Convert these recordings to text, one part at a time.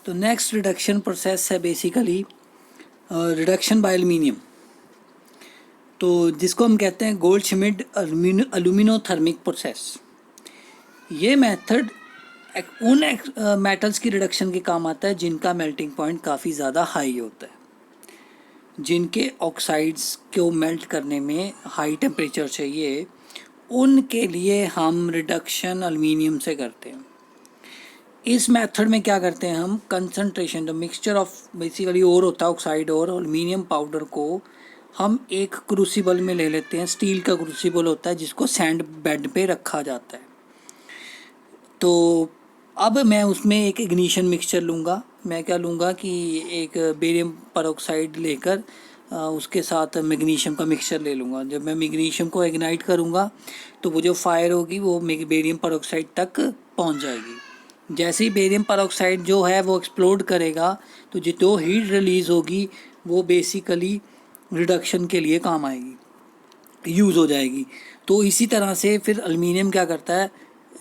तो next reduction process है basically reduction bye aluminium, तो जिसको हम कहते हैं गोल्डश्मिड अल्यूमिनोथर्मिक प्रोसेस। ये मेथड उन मेटल्स की रिडक्शन के काम आता है जिनका मेल्टिंग पॉइंट काफ़ी ज़्यादा हाई होता है, जिनके ऑक्साइड्स को मेल्ट करने में हाई टेम्परेचर चाहिए, उनके लिए हम रिडक्शन एल्यूमिनियम से करते हैं। इस मेथड में क्या करते हैं हम, concentration the mixture of basically ore होता है ऑक्साइड और एल्यूमिनियम पाउडर को हम एक क्रूसिबल में ले लेते हैं। स्टील का क्रूसिबल होता है जिसको सैंड बेड पे रखा जाता है। तो अब मैं उसमें एक इग्निशन मिक्सचर लूँगा। मैं क्या लूँगा कि एक बेरियम परऑक्साइड लेकर उसके साथ मैग्नीशियम का मिक्सचर ले लूँगा। जब मैं मैग्नीशियम को इग्नाइट करूँगा तो वो जो फायर होगी वो बेरियम परऑक्साइड तक पहुँच जाएगी। जैसे ही बेरियम परऑक्साइड जो है वो एक्सप्लोड करेगा तो जो हीट रिलीज़ होगी वो बेसिकली रिडक्शन के लिए काम आएगी, यूज़ हो जाएगी। तो इसी तरह से फिर एल्यूमिनियम क्या करता है,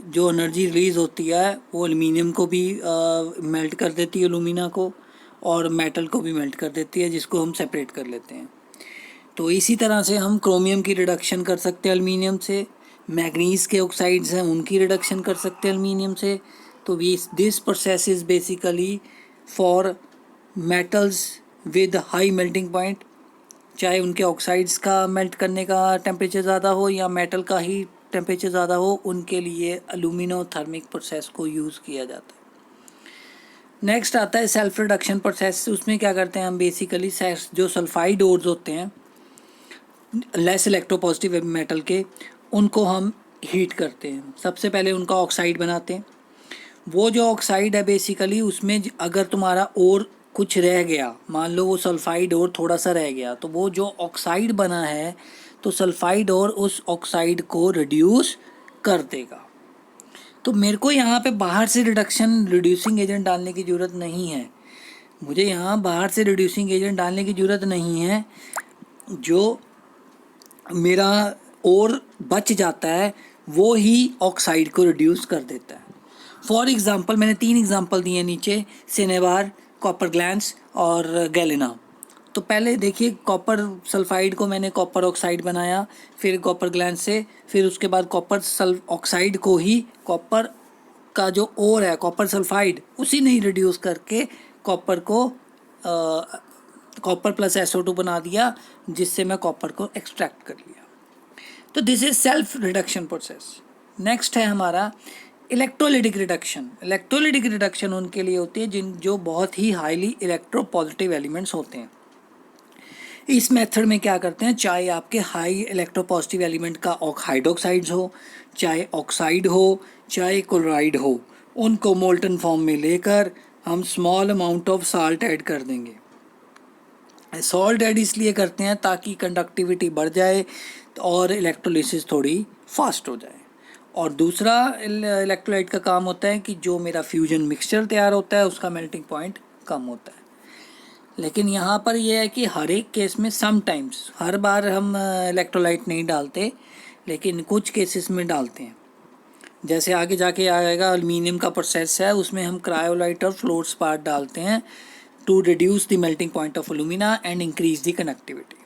जो एनर्जी रिलीज़ होती है वो एल्यूमिनियम को भी मेल्ट कर देती है, एल्यूमिना को, और मेटल को भी मेल्ट कर देती है, जिसको हम सेपरेट कर लेते हैं। तो इसी तरह से हम क्रोमियम की रिडक्शन कर सकते हैं एल्यूमिनियम से, मैग्नीज के ऑक्साइड्स हैं उनकी रिडक्शन कर सकते हैं एल्यूमिनियम से। तो this process is basically for metals with high melting point, चाहे उनके ऑक्साइड्स का मेल्ट करने का टेम्परेचर ज़्यादा हो या मेटल का ही टेम्परेचर ज़्यादा हो, उनके लिए एल्यूमिनोथर्मिक प्रोसेस को यूज़ किया जाता है। नेक्स्ट आता है सेल्फ रिडक्शन प्रोसेस। उसमें क्या करते हैं हम, बेसिकली जो सल्फाइड ओर्स होते हैं लेस इलेक्ट्रोपॉजिटिव मेटल के, उनको हम हीट करते हैं। सबसे पहले उनका ऑक्साइड बनाते हैं। वो जो ऑक्साइड है बेसिकली उसमें अगर तुम्हारा और कुछ रह गया, मान लो वो सल्फाइड और थोड़ा सा रह गया, तो वो जो ऑक्साइड बना है तो सल्फाइड और उस ऑक्साइड को रिड्यूस कर देगा। तो मेरे को यहाँ पे बाहर से रिड्यूसिंग एजेंट डालने की ज़रूरत नहीं है। मुझे यहाँ बाहर से रिड्यूसिंग एजेंट डालने की ज़रूरत नहीं है। जो मेरा और बच जाता है वो ही ऑक्साइड को रिड्यूस कर देता है। फॉर एग्ज़ाम्पल मैंने 3 एग्ज़ाम्पल दिए नीचे, सिनेबार, कॉपर ग्लैंस और गैलेना। तो पहले देखिए, कॉपर सल्फाइड को मैंने कॉपर ऑक्साइड बनाया, फिर कॉपर ग्लैंस से, फिर उसके बाद कॉपर ऑक्साइड को ही कॉपर का जो ओर है कॉपर सल्फाइड उसी ने ही रिड्यूस करके कॉपर को कॉपर प्लस SO2 बना दिया, जिससे मैं कॉपर को एक्सट्रैक्ट कर लिया। तो this is self reduction process. Next है हमारा इलेक्ट्रोलिटिक रिडक्शन। इलेक्ट्रोलिटिक रिडक्शन उनके लिए होती है जो बहुत ही हाईली इलेक्ट्रोपॉजिटिव एलिमेंट्स होते हैं। इस मेथड में क्या करते हैं, चाहे आपके हाई इलेक्ट्रोपॉजिटिव एलिमेंट का हाइड्रोक्साइड्स हो, चाहे ऑक्साइड हो, चाहे क्लोराइड हो, उनको मोल्टन फॉर्म में लेकर हम small amount of salt add कर देंगे। सॉल्ट ऐड इसलिए करते हैं ताकि कंडक्टिविटी बढ़ जाए और इलेक्ट्रोलिसिस थोड़ी फास्ट हो जाए। और दूसरा इलेक्ट्रोलाइट का काम होता है कि जो मेरा फ्यूजन मिक्सचर तैयार होता है उसका मेल्टिंग पॉइंट कम होता है। लेकिन यहाँ पर यह है कि हर एक केस में समटाइम्स, हर बार हम इलेक्ट्रोलाइट नहीं डालते, लेकिन कुछ केसेस में डालते हैं। जैसे आगे जाके आएगा एल्यूमिनियम का प्रोसेस है, उसमें हम क्रायोलाइट और फ्लोर स्पार्ट डालते हैं to reduce the melting point of alumina and increase the conductivity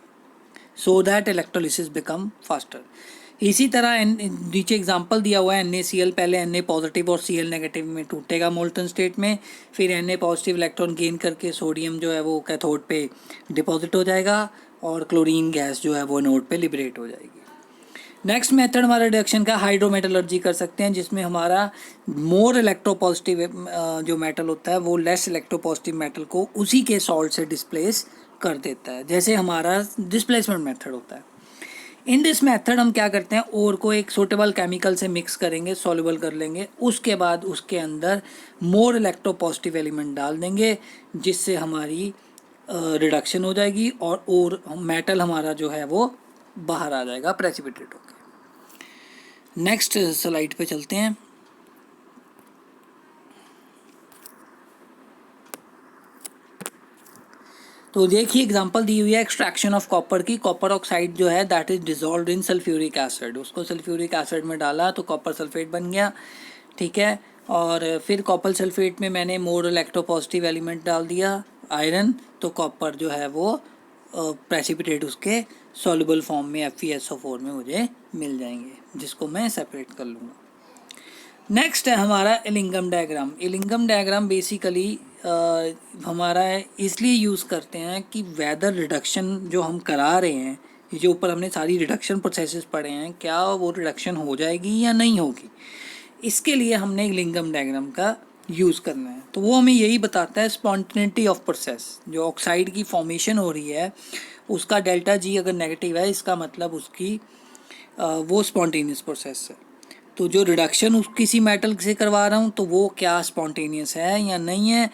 so that electrolysis become faster। इसी तरह नीचे एग्जांपल दिया हुआ है NaCl, पहले Na पॉजिटिव और Cl नेगेटिव में टूटेगा मोल्टन स्टेट में, फिर Na पॉजिटिव इलेक्ट्रॉन गेन करके सोडियम जो है वो कैथोड पे डिपॉजिट हो जाएगा और क्लोरीन गैस जो है वो एनोड पे लिबरेट हो जाएगी। नेक्स्ट मेथड हमारा रिडक्शन का हाइड्रोमेटलर्जी कर सकते हैं, जिसमें हमारा मोर इलेक्ट्रोपॉजिटिव जो मेटल होता है वो लेस इलेक्ट्रोपॉजिटिव मेटल को उसी के सॉल्ट से डिस्प्लेस कर देता है, जैसे हमारा डिस्प्लेसमेंट मेथड होता है। इन दिस मेथड हम क्या करते हैं, ओर को एक सूटेबल केमिकल से मिक्स करेंगे, सॉल्युबल कर लेंगे, उसके बाद उसके अंदर मोर इलेक्ट्रोपॉजिटिव एलिमेंट डाल देंगे, जिससे हमारी रिडक्शन हो जाएगी और मेटल हमारा जो है वो बाहर आ जाएगा प्रेसिपिटेट होकर। नेक्स्ट स्लाइड पे चलते हैं। तो देखिए एग्जांपल दी हुई है एक्सट्रैक्शन ऑफ कॉपर की। कॉपर ऑक्साइड जो है that is dissolved in sulphuric acid, उसको सल्फ्यूरिक एसिड में डाला तो कॉपर सल्फेट बन गया, ठीक है। और फिर कॉपर सल्फेट में मैंने मोर इलेक्ट्रोपॉजिटिव एलिमेंट डाल दिया आयरन, तो कॉपर जो है वो प्रेसिपिटेट उसके सॉल्युबल फॉर्म में FeSO4 में मुझे मिल जाएंगे, जिसको मैं सेपरेट कर लूँगा। नेक्स्ट है हमारा इलिंगम डायग्राम। इलिंगम डायग्राम बेसिकली हमारा इसलिए यूज़ करते हैं कि वेदर रिडक्शन जो हम करा रहे हैं, जो ऊपर हमने सारी रिडक्शन प्रोसेसेस पढ़े हैं, क्या वो रिडक्शन हो जाएगी या नहीं होगी, इसके लिए हमने इलिंगम डायग्राम का यूज़ करना है। तो वो हमें यही बताता है स्पॉन्टेनिटी ऑफ प्रोसेस। जो ऑक्साइड की फॉर्मेशन हो रही है उसका डेल्टा जी अगर नेगेटिव है, इसका मतलब उसकी वो स्पॉन्टेनियस प्रोसेस है। तो जो रिडक्शन किसी मेटल से करवा रहा हूँ तो वो क्या स्पॉन्टेनियस है या नहीं है,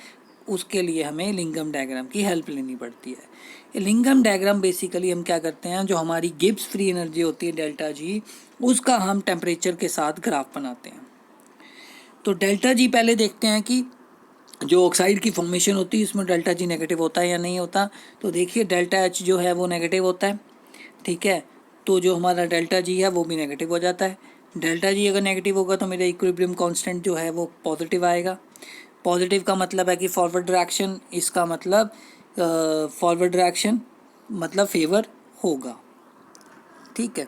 उसके लिए हमें इलिंगम डायग्राम की हेल्प लेनी पड़ती है। इलिंगम डायग्राम बेसिकली हम क्या करते हैं, जो हमारी गिब्स फ्री एनर्जी होती है डेल्टा जी, उसका हम टेम्परेचर के साथ ग्राफ बनाते हैं। तो डेल्टा जी पहले देखते हैं कि जो ऑक्साइड की फॉर्मेशन होती है इसमें डेल्टा जी नेगेटिव होता है या नहीं होता। तो देखिए डेल्टा एच जो है वो नेगेटिव होता है, ठीक है। तो जो हमारा डेल्टा जी है वो भी नेगेटिव हो जाता है। डेल्टा जी अगर नेगेटिव होगा तो मेरा इक्विलिब्रियम कांस्टेंट जो है वो पॉजिटिव आएगा। पॉजिटिव का मतलब है कि फॉरवर्ड डायरेक्शन, इसका मतलब फॉरवर्ड डायरेक्शन मतलब फेवर होगा, ठीक है।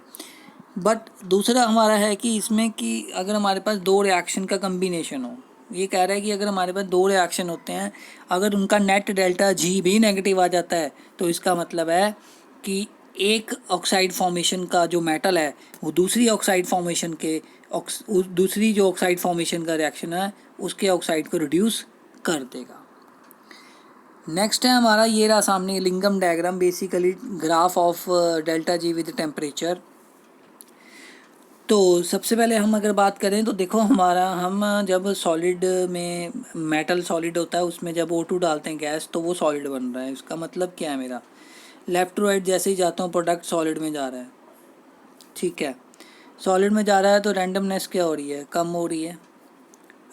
बट दूसरा हमारा है कि इसमें कि अगर हमारे पास दो रिएक्शन का कम्बिनेशन हो, ये कह रहा है कि अगर हमारे पास दो रिएक्शन होते हैं, अगर उनका नेट डेल्टा जी भी नेगेटिव आ जाता है तो इसका मतलब है कि एक ऑक्साइड फॉर्मेशन का जो मेटल है वो दूसरी ऑक्साइड फॉर्मेशन के दूसरी जो ऑक्साइड फॉर्मेशन का रिएक्शन है उसके ऑक्साइड को रिड्यूस कर देगा। नेक्स्ट है हमारा ये रहा सामने Ellingham diagram, basically graph of delta G with temperature. तो सबसे पहले हम अगर बात करें तो देखो हमारा हम जब सॉलिड में मेटल सॉलिड होता है उसमें जब O2 डालते हैं गैस तो वो सॉलिड बन रहा है। इसका मतलब क्या है, मेरा लेफ़्ट टू राइट जैसे ही जाता हूँ प्रोडक्ट सॉलिड में जा रहा है, ठीक है। सॉलिड में जा रहा है तो रैंडमनेस क्या हो रही है, कम हो रही है।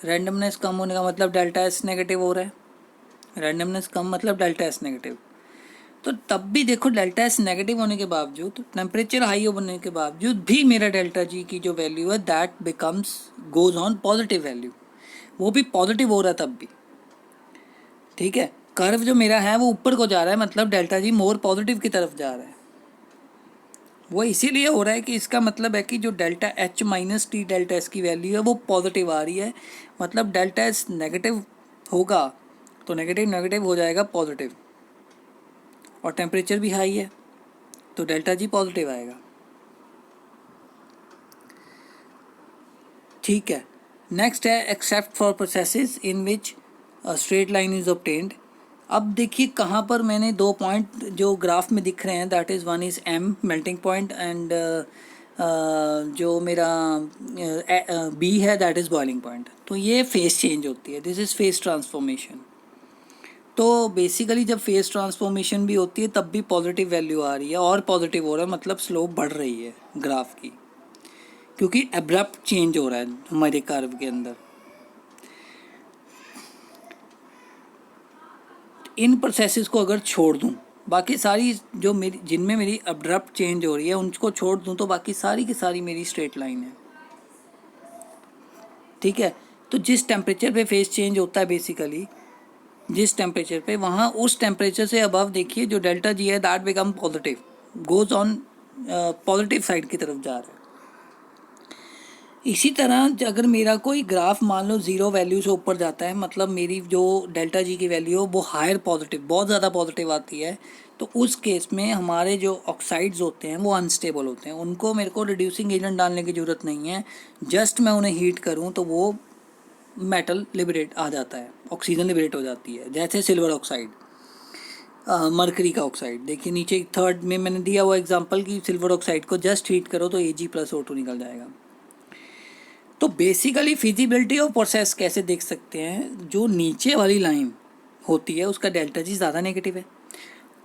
रैंडमनेस कम होने का मतलब डेल्टा एस नेगेटिव हो रहा है। रैंडमनेस कम मतलब डेल्टा एस नेगेटिव। तो तब भी देखो डेल्टा एस नेगेटिव होने के बावजूद, टेम्परेचर हाई होने के बावजूद भी मेरा डेल्टा जी की जो वैल्यू है that becomes goes on positive value, वो भी पॉजिटिव हो रहा है तब भी, ठीक है। कर्व जो मेरा है वो ऊपर को जा रहा है, मतलब डेल्टा जी मोर पॉजिटिव की तरफ जा रहा है। वो इसीलिए हो रहा है कि इसका मतलब है कि जो delta H minus T delta S की वैल्यू है वो पॉजिटिव आ रही है, मतलब डेल्टा एस नेगेटिव होगा तो नेगेटिव नेगेटिव हो जाएगा पॉजिटिव, और टेम्परेचर भी हाई है तो डेल्टा जी पॉजिटिव आएगा, ठीक है। नेक्स्ट है except for processes in which straight line is obtained. अब देखिए कहाँ पर मैंने दो पॉइंट जो ग्राफ में दिख रहे हैं, that is one is M melting point and जो मेरा बी है दैट इज़ बॉइलिंग पॉइंट। तो ये फेस चेंज होती है, दिस इज़ फेस ट्रांसफॉर्मेशन। तो बेसिकली जब फेस ट्रांसफॉर्मेशन भी होती है तब भी पॉजिटिव वैल्यू आ रही है और पॉजिटिव हो रहा है, मतलब स्लोप बढ़ रही है ग्राफ की, क्योंकि एब्रप्ट चेंज हो रहा है हमारे कर्व के अंदर। इन प्रोसेसेस को अगर छोड़ दूं, बाकी सारी जो मेरी जिनमें मेरी अब्रप्ट चेंज हो रही है उनको छोड़ दूं तो बाकी सारी की सारी मेरी स्ट्रेट लाइन है, ठीक है। तो जिस टेम्परेचर पे फेस चेंज होता है बेसिकली, जिस टेम्परेचर पे, वहाँ उस टेम्परेचर से अबव देखिए जो डेल्टा जी है that become positive, goes on positive side की तरफ जा रहा है। इसी तरह अगर मेरा कोई ग्राफ मान लो ज़ीरो वैल्यू से ऊपर जाता है, मतलब मेरी जो डेल्टा जी की वैल्यू हो वो हायर पॉजिटिव, बहुत ज़्यादा पॉजिटिव आती है, तो उस केस में हमारे जो ऑक्साइड्स होते हैं वो अनस्टेबल होते हैं। उनको मेरे को रिड्यूसिंग एजेंट डालने की ज़रूरत नहीं है, जस्ट मैं उन्हें हीट करूँ तो वो मेटल लिबरेट आ जाता है, ऑक्सीजन लिबरेट हो जाती है। जैसे सिल्वर ऑक्साइड, मरकरी का ऑक्साइड, देखिए नीचे थर्ड में मैंने दिया हुआ एग्जांपल कि सिल्वर ऑक्साइड को जस्ट हीट करो तो Ag+O2 निकल जाएगा। तो बेसिकली फिजिबिलिटी ऑफ प्रोसेस कैसे देख सकते हैं, जो नीचे वाली लाइन होती है उसका डेल्टा जी ज़्यादा नेगेटिव है,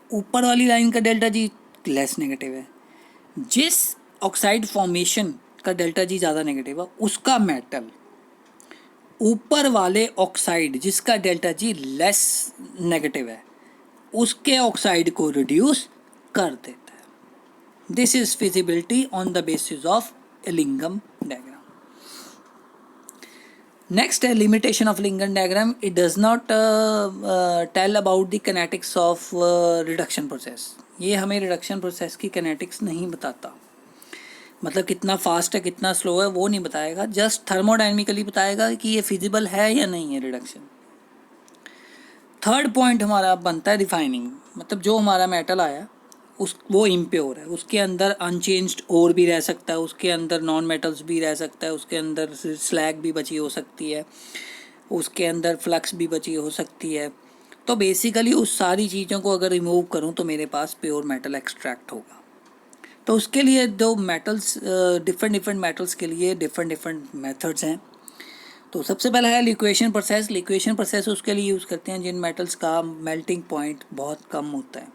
ऊपर वाली लाइन का डेल्टा जी लेस नेगेटिव है। जिस ऑक्साइड फॉर्मेशन का डेल्टा जी ज़्यादा नेगेटिव है उसका मेटल ऊपर वाले ऑक्साइड जिसका डेल्टा जी लेस नेगेटिव है उसके ऑक्साइड को रिड्यूस कर देता है। This is feasibility on the basis of Ellingham diagram. Next है limitation of Lincoln diagram, it does not tell about the kinetics of reduction process. ये हमें रिडक्शन प्रोसेस की किनेटिक्स नहीं बताता, मतलब कितना फास्ट है कितना स्लो है वो नहीं बताएगा, जस्ट थर्मोडायनेमिकली बताएगा कि ये फिजिबल है या नहीं है रिडक्शन। थर्ड पॉइंट हमारा बनता है रिफाइनिंग, मतलब जो हमारा मेटल आया उस वो इम्प्योर है, उसके अंदर अनचेंज्ड ओर भी रह सकता है, उसके अंदर नॉन मेटल्स भी रह सकता है, उसके अंदर स्लैग भी बची हो सकती है, उसके अंदर फ्लक्स भी बची हो सकती है। तो बेसिकली उस सारी चीज़ों को अगर रिमूव करूँ तो मेरे पास प्योर मेटल एक्सट्रैक्ट होगा। तो उसके लिए दो मेटल्स, डिफरेंट मेटल्स के लिए डिफरेंट मेथड्स हैं। तो सबसे पहला है लिक्वेशन प्रोसेस। लिक्वेशन प्रोसेस उसके लिए यूज़ करते हैं जिन मेटल्स का मेल्टिंग पॉइंट बहुत कम होता है।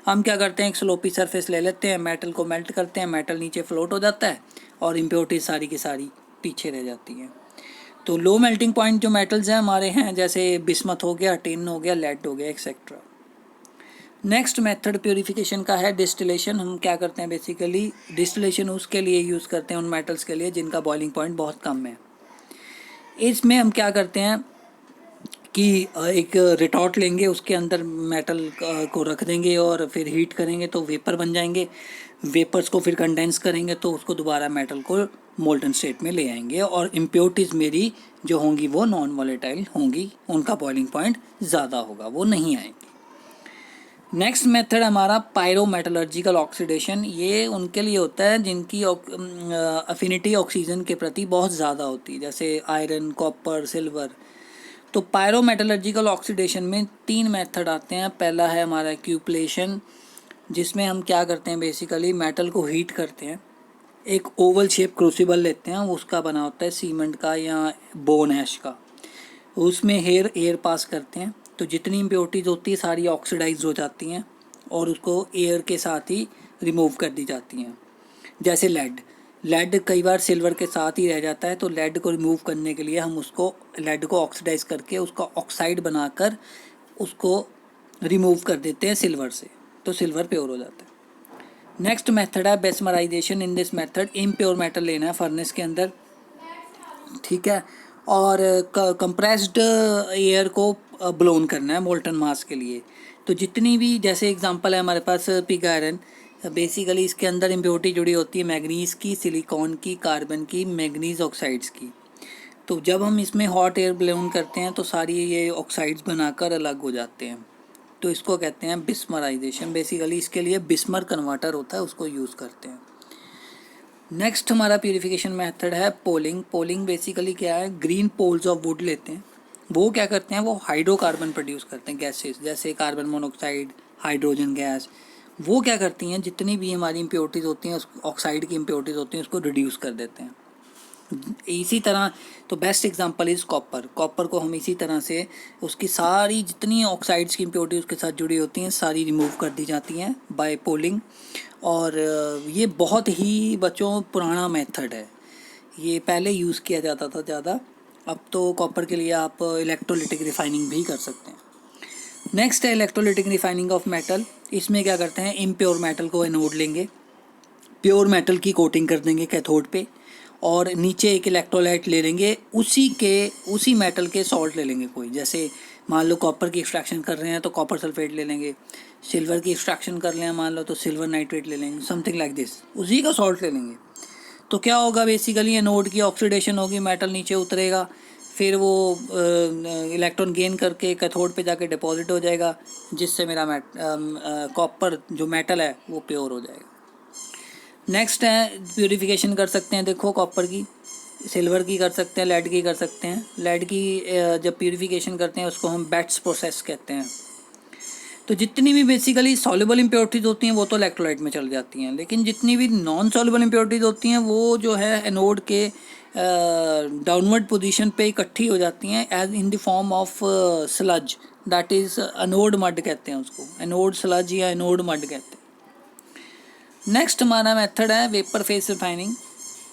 हम क्या करते हैं, एक स्लोपी सरफेस ले लेते हैं, मेटल को मेल्ट करते हैं, मेटल नीचे फ्लोट हो जाता है और इम्प्योरिटीज सारी की सारी पीछे रह जाती हैं। तो लो मेल्टिंग पॉइंट जो मेटल्स हैं हमारे हैं, जैसे बिस्मथ हो गया, टिन हो गया, लेड हो गया, एक्सेट्रा। नेक्स्ट मेथड प्योरीफिकेशन का है डिस्टिलेशन। हम क्या करते हैं, बेसिकली डिस्टिलेशन उसके लिए यूज़ करते हैं उन मेटल्स के लिए जिनका बॉइलिंग पॉइंट बहुत कम है। इसमें हम क्या करते हैं कि एक रिटॉर्ट लेंगे, उसके अंदर मेटल को रख देंगे और फिर हीट करेंगे तो वेपर बन जाएंगे। वेपर्स को फिर कंडेंस करेंगे तो उसको दोबारा मेटल को मोल्टन स्टेट में ले आएंगे और इम्प्योरिटीज़ मेरी जो होंगी वो नॉन वॉलेटाइल होंगी, उनका बॉइलिंग पॉइंट ज़्यादा होगा, वो नहीं आएंगे। नेक्स्ट मेथड हमारा पायरोमेटलर्जिकल ऑक्सीडेशन। ये उनके लिए होता है जिनकी अफिनिटी ऑक्सीजन के प्रति बहुत ज़्यादा होती है, जैसे आयरन, कॉपर, सिल्वर। तो पायरोमेटलर्जिकल ऑक्सीडेशन में 3 मेथड आते हैं। पहला है हमारा क्यूपलेशन, जिसमें हम क्या करते हैं, बेसिकली मेटल को हीट करते हैं, एक ओवल शेप क्रूसिबल लेते हैं, उसका बना होता है सीमेंट का या बोन ऐश का, उसमें एयर पास करते हैं तो जितनी इम्प्योरिटीज़ होती है सारी ऑक्सीडाइज हो जाती हैं और उसको एयर के साथ ही रिमूव कर दी जाती हैं। जैसे लेड कई बार सिल्वर के साथ ही रह जाता है, तो लेड को रिमूव करने के लिए हम उसको लेड को ऑक्सीडाइज करके उसका ऑक्साइड बनाकर उसको रिमूव कर देते हैं सिल्वर से, तो सिल्वर प्योर हो जाता है। नेक्स्ट मेथड है bessemerisation. In this method impure metal लेना है फर्नेस के अंदर, ठीक है, और कंप्रेस्ड एयर को ब्लोन करना है मोल्टन मास के लिए। तो जितनी भी, जैसे एग्जांपल है हमारे पास पिग आयरन, बेसिकली इसके अंदर इम्प्योरिटी जुड़ी होती है मैग्नीज की, सिलिकॉन की, कार्बन की, मैग्नीज ऑक्साइड्स की। तो जब हम इसमें हॉट एयर ब्लोन करते हैं तो सारी ये ऑक्साइड्स बनाकर अलग हो जाते हैं, तो इसको कहते हैं बिस्मराइजेशन। बेसिकली इसके लिए बिस्मर कन्वर्टर होता है, उसको यूज़ करते हैं। नेक्स्ट हमारा प्यूरिफिकेशन मेथड है पोलिंग। पोलिंग बेसिकली क्या है, ग्रीन पोल्स ऑफ वुड लेते हैं, वो क्या करते हैं, वो हाइड्रोकार्बन प्रोड्यूस करते हैं, गैसेस जैसे कार्बन मोनोऑक्साइड, हाइड्रोजन गैस। वो क्या करती हैं, जितनी भी हमारी इम्प्योरिटीज़ होती हैं, उस ऑक्साइड की इम्प्योरिटीज़ होती हैं, उसको रिड्यूस कर देते हैं। इसी तरह तो best example is copper. Copper को हम इसी तरह से उसकी सारी जितनी ऑक्साइड्स की इम्प्योरिटी उसके साथ जुड़ी होती हैं सारी रिमूव कर दी जाती हैं बाय पोलिंग। और ये बहुत ही बच्चों पुराना मेथड है, ये पहले यूज़ किया जाता था ज़्यादा, अब तो कॉपर के लिए आप इलेक्ट्रोलिटिक रिफाइनिंग भी कर सकते हैं। नेक्स्ट है इलेक्ट्रोलिटिक रिफाइनिंग ऑफ मेटल। इसमें क्या करते हैं, इम्प्योर मेटल को एनोड लेंगे, प्योर मेटल की कोटिंग कर देंगे कैथोड पे, और नीचे एक इलेक्ट्रोलाइट ले लेंगे, उसी मेटल के सॉल्ट ले लेंगे कोई, जैसे मान लो कॉपर की एक्सट्रैक्शन कर रहे हैं तो कॉपर सल्फेट ले लेंगे, सिल्वर की एक्सट्रैक्शन कर लें मान लो तो सिल्वर नाइट्रेट ले लेंगे, समथिंग लाइक दिस, उसी का सॉल्ट ले लेंगे। तो क्या होगा, बेसिकली एनोड की ऑक्सीडेशन होगी, मेटल नीचे उतरेगा, फिर वो इलेक्ट्रॉन गेन करके कैथोड पे जाके डिपॉजिट हो जाएगा, जिससे मेरा कॉपर जो मेटल है वो प्योर हो जाएगा। नेक्स्ट है प्यूरिफिकेशन कर सकते हैं, देखो कॉपर की, सिल्वर की कर सकते हैं, लेड की कर सकते हैं। लेड की जब प्यूरिफिकेशन करते हैं उसको हम बेट्स प्रोसेस कहते हैं। तो जितनी भी बेसिकली सॉल्युबल इम्प्योरिटीज़ होती हैं वो तो इलेक्ट्रोलाइट में चल जाती हैं, लेकिन जितनी भी नॉन सॉल्युबल इम्प्योरिटीज़ होती हैं वो जो है एनोड के डाउनवर्ड पोजीशन पे इकट्ठी हो जाती हैं as in the form of sludge, that is anode mud कहते हैं उसको, एनोड स्लज या एनोड मड कहते हैं। नेक्स्ट हमारा मेथड है vapour phase refining.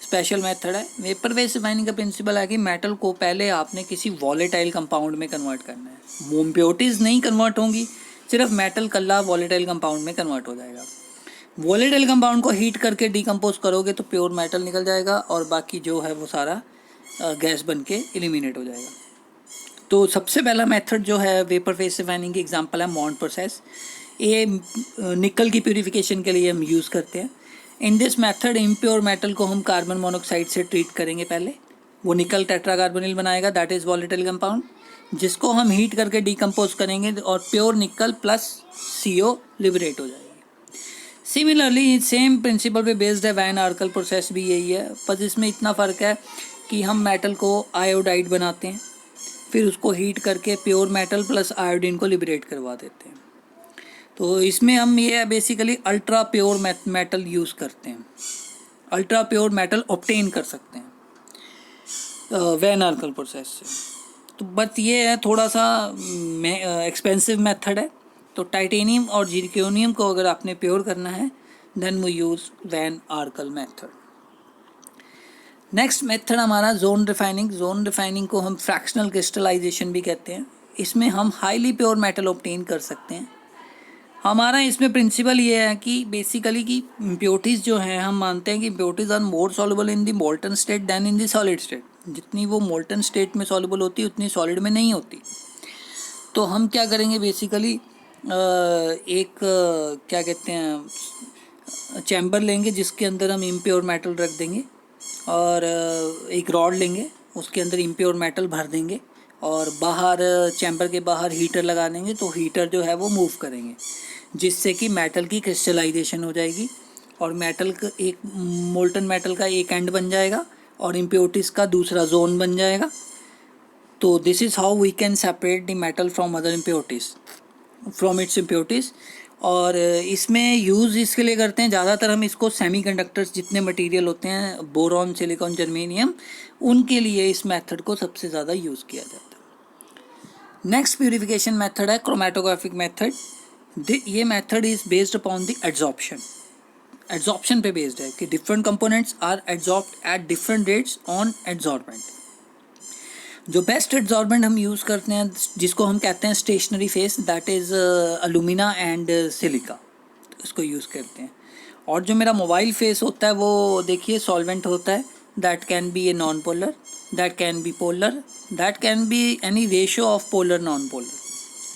Special method है। वेपर फेस रिफाइनिंग का प्रिंसिपल है कि मेटल को पहले आपने किसी वॉलेटाइल कंपाउंड में कन्वर्ट करना है, इम्प्योरिटीज़ नहीं कन्वर्ट होंगी, सिर्फ मेटल कल्ला वॉलेटाइल कंपाउंड में कन्वर्ट हो जाएगा। वॉलेटाइल कंपाउंड को हीट करके डिकम्पोज करोगे तो प्योर मेटल निकल जाएगा और बाकी जो है वो सारा गैस बन के एलिमिनेट हो जाएगा। तो सबसे पहला मेथड जो है वेपर फेज रिफाइनिंग की एग्जांपल है मॉन्ट प्रोसेस। ये निकल की प्यूरिफिकेशन के लिए हम यूज़ करते हैं। इन दिस मेथड इम्प्योर मेटल को हम कार्बन मोनोऑक्साइड से ट्रीट करेंगे पहले। वो निकल टेट्राकार्बोनिल बनाएगा, दैट इज़ वॉलेटाइल कंपाउंड, जिसको हम हीट करके डिकम्पोज करेंगे और pure nickel plus CO liberate हो जाएगी। सिमिलरली सेम प्रिंसिपल पे बेस्ड है वैन आर्कल प्रोसेस भी यही है, बस इसमें इतना फ़र्क है कि हम मेटल को आयोडाइड बनाते हैं, फिर उसको हीट करके प्योर मेटल प्लस आयोडीन को लिबरेट करवा देते हैं। तो इसमें हम ये basically ultra pure metal use करते हैं, अल्ट्रा प्योर मेटल ऑब्टेन कर सकते हैं वैन आर्कल प्रोसेस से। तो बट ये है थोड़ा सा एक्सपेंसिव मेथड है। तो टाइटेनियम और जिरकोनियम को अगर आपने प्योर करना है then we use van Arkel method. Next method हमारा जोन रिफाइनिंग। जोन रिफाइनिंग को हम फ्रैक्शनल क्रिस्टलाइजेशन भी कहते हैं। इसमें हम हाईली प्योर मेटल ऑब्टेन कर सकते हैं। हमारा इसमें प्रिंसिपल ये है कि बेसिकली कि इम्प्योरिटीज़ जो हैं, हम मानते हैं कि impurities are more soluble in the molten state than in the solid state. जितनी वो मोल्टन स्टेट में सॉल्युबल होती है उतनी सॉलिड में नहीं होती। तो हम क्या करेंगे बेसिकली क्या कहते हैं चैम्बर लेंगे जिसके अंदर हम इम्प्योर मेटल रख देंगे और एक रॉड लेंगे उसके अंदर इम्प्योर मेटल भर देंगे और बाहर चैम्बर के बाहर हीटर लगा देंगे। तो हीटर जो है वो मूव करेंगे जिससे कि मेटल की क्रिस्टलाइजेशन हो जाएगी और मेटल का एक मोल्टन मेटल का एक एंड बन जाएगा और इम्प्योरिटीज़ का दूसरा जोन बन जाएगा। तो this is how we can separate the metal from other impurities from its impurities. और इसमें यूज़ इसके लिए करते हैं ज़्यादातर हम इसको सेमीकंडक्टर्स जितने मटेरियल होते हैं बोरॉन, सिलिकॉन, जर्मेनियम, उनके लिए इस मेथड को सबसे ज़्यादा यूज़ किया जाता है। नेक्स्ट प्यूरिफिकेशन मेथड है क्रोमेटोग्राफिक मेथड। ये method is based upon the adsorption पे बेस्ड है कि different components are adsorbed at different rates on adsorbent. जो बेस्ट एड्जॉर्बेंट हम यूज़ करते हैं जिसको हम कहते हैं stationary phase, that is alumina and silica, इसको यूज़ करते हैं। और जो मेरा मोबाइल फेस होता है वो देखिए सॉल्वेंट होता है, that can be a non polar, that can be polar, that can be any ratio of polar non polar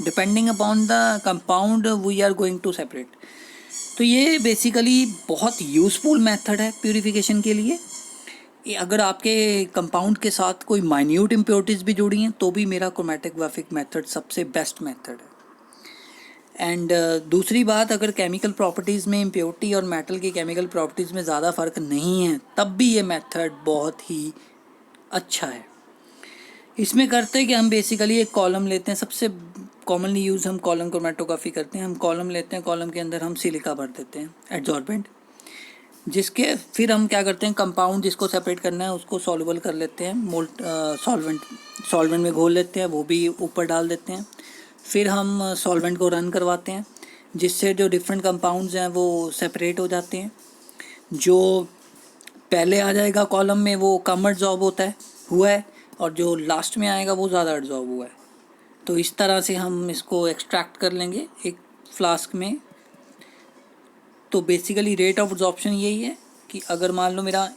depending upon the compound we are going to separate. तो ये basically बहुत useful method है purification के लिए। अगर आपके compound के साथ कोई माइन्यूट इम्प्योरिटीज़ भी जुड़ी हैं तो भी मेरा क्रोमेटोग्राफिक मेथड सबसे बेस्ट मेथड है। एंड दूसरी बात, अगर केमिकल प्रॉपर्टीज़ में इम्प्योरिटी और मेटल की केमिकल प्रॉपर्टीज़ में ज़्यादा फ़र्क नहीं है तब भी ये मेथड बहुत ही अच्छा है। इसमें करते हैं कि हम बेसिकली एक कॉलम लेते हैं, सबसे कॉमनली यूज़ हम कॉलम क्रोमेटोग्राफी करते हैं। हम कॉलम लेते हैं, कॉलम के अंदर हम सिलिका भर देते हैं एड्जॉर्बेंट, जिसके फिर हम क्या करते हैं कंपाउंड जिसको सेपरेट करना है उसको सॉल्युबल कर लेते हैं, सॉल्वेंट में घोल लेते हैं, वो भी ऊपर डाल देते हैं। फिर हम सॉल्वेंट को रन करवाते हैं जिससे जो डिफरेंट कंपाउंड्स हैं वो सेपरेट हो जाते हैं। जो पहले आ जाएगा कॉलम में वो कम एड्जॉर्ब हुआ है और जो लास्ट में आएगा वो ज़्यादा एड्जॉर्ब हुआ है। तो इस तरह से हम इसको एक्सट्रैक्ट कर लेंगे एक फ्लास्क में। तो बेसिकली रेट ऑफ एब्जॉर्प्शन यही है कि अगर मान लो मेरा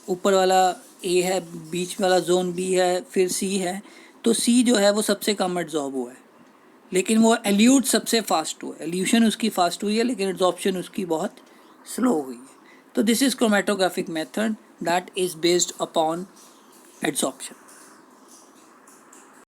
ऊपर वाला A है, बीच वाला जोन B है, फिर C है, तो C जो है वो सबसे कम एब्जॉर्ब हुआ है लेकिन वो एल्यूट सबसे फास्ट हुआ है, एल्यूशन उसकी फास्ट हुई है लेकिन एब्जॉर्प्शन उसकी बहुत स्लो हुई है। तो this is chromatographic method that is based upon absorption.